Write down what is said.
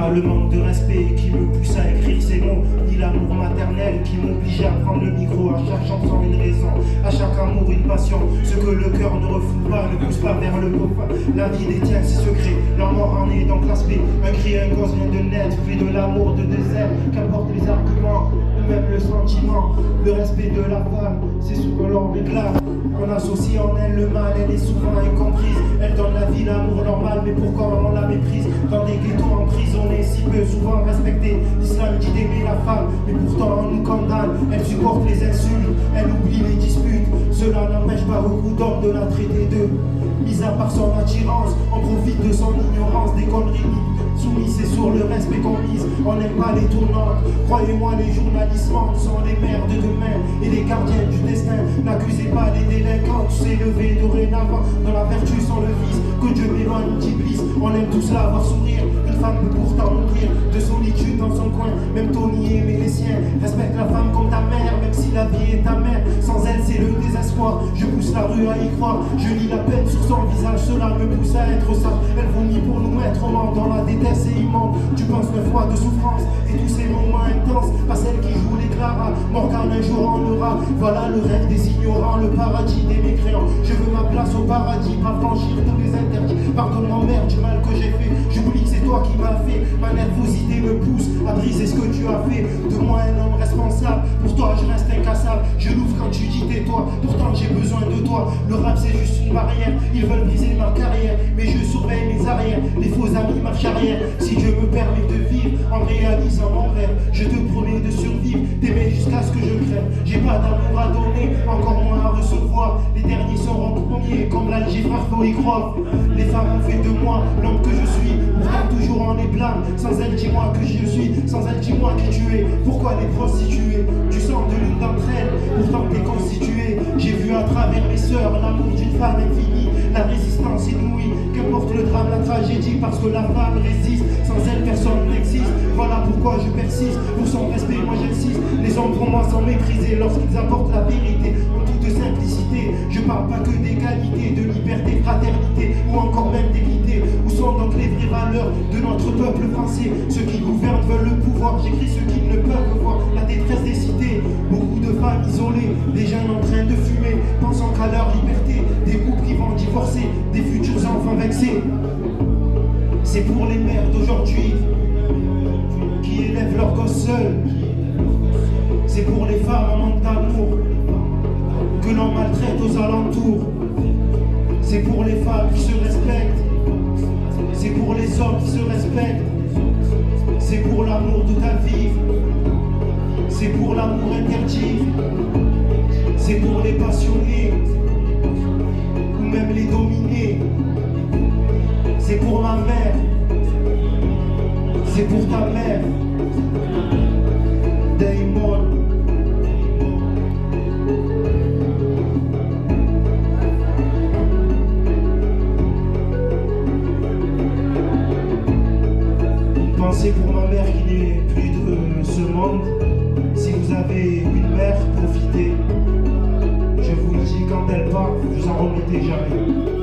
pas le manque de respect qui me pousse à écrire ces mots, ni l'amour maternel qui m'oblige à prendre le micro. À chaque chanson une raison, à chaque amour une passion. Ce que le cœur ne refoule pas, ne pousse pas vers le dauphin. La vie détient ses secrets, leur mort en est donc l'aspect. Un cri, un gosse vient de naître, puis de l'amour de désert. Qu'importe les arguments, ou même le sentiment, le respect de la femme, c'est ce que l'on réclame. On associe en elle le mal, elle est souvent incomprise. Elle donne la vie, l'amour normal, mais pourquoi on la méprise? Dans des ghettos emprisonnés, si peu souvent respectés. L'islam dit d'aimer la femme, mais pourtant on nous condamne. Elle supporte les insultes, elle oublie les disputes. Cela n'empêche pas beaucoup d'hommes de la traiter de mis à part son attirance, on profite de son ignorance, des conneries soumis, c'est sur le respect qu'on mise. On n'aime pas les tournantes, croyez-moi, les journalistes sont les mères de demain et les gardiens du destin. N'accusez pas les délinquants, tu sais lever dorénavant dans la vertu sans le vice. Que Dieu m'éloigne, multiplise, on aime tous la voir sourire. Une femme peut pourtant mourir de solitude dans son coin, même Tony aimait les siens. Respecte la femme comme ta mère, même si la vie est ta mère. Sans elle, c'est le désespoir. Je pousse la rue à y croire, je lis la peine sur son visage. Cela me pousse à être sage. Elle vomit pour nous mettre au monde dans la détresse et immonde. Tu penses 9 mois de souffrance et tous ces moments intenses. Pas celle qui joue les Clara, Morgane un jour en aura. Voilà le rêve des ignorants, le paradis des mécréants. Je veux ma place au paradis, pas franchir tous les interdits. Pardonne-moi mère du mal que j'ai fait. J'oublie que c'est toi qui m'as fait. Ma nervosité me pousse à briser ce que tu as fait. De moi un homme responsable, pour toi je reste incassable. Je l'ouvre quand tu dis tais-toi, pourtant j'ai besoin de toi. Le rap c'est juste une barrière, ils veulent briser ma carrière, mais je surveille mes arrières. Les faux amis marchent arrière. Si Dieu me permet de vivre en réalisant mon rêve, je te promets de survivre, t'aimer jusqu'à ce que je crève. J'ai pas d'amour à donner, encore moins à recevoir. Les derniers seront premiers, comme l'algèbre faut y croire. Les femmes ont fait de moi l'homme que je suis, pourtant toujours en les blâme. Sans elle, dis-moi que je suis, sans elle, dis-moi qui tu es. Pourquoi les prostituer? Tu sens de l'une d'entre elles, pourtant t'es constitué. J'ai vu à travers mes sœurs l'amour d'une femme infinie, la résistance inouïe. Qu'importe le drame, la tragédie, parce que la femme résiste. Sans elle, personne n'existe. Voilà pourquoi je persiste. Pour son respect, moi j'insiste. Les hommes pour moi sont méprisés lorsqu'ils apportent la vérité en toute simplicité. Je parle pas que d'égalité, de liberté, fraternité ou encore même d'équité. Où sont donc les vraies valeurs de notre peuple français? Ceux qui gouvernent veulent le pouvoir. J'écris ceux qui ne peuvent voir la détresse des cités. Beaucoup de femmes isolées, des jeunes en train de fumer, pensant qu'à leur liberté. Des couples qui vont divorcer, des futurs enfants vexés. C'est pour les mères d'aujourd'hui qui élèvent leurs gosses seuls. C'est pour les femmes en manque d'amour que l'on maltraite aux alentours. C'est pour les femmes qui se respectent. C'est pour les hommes qui se respectent. C'est pour l'amour de ta vie. C'est pour l'amour interdit. C'est pour les passionnés ou même les dominés. C'est pour ma mère. C'est pour ta mère. Damon. Pensez pour ma mère qui n'est plus de ce monde. Si vous avez une mère, profitez. Je vous le dis, quand elle part, vous en remettez jamais.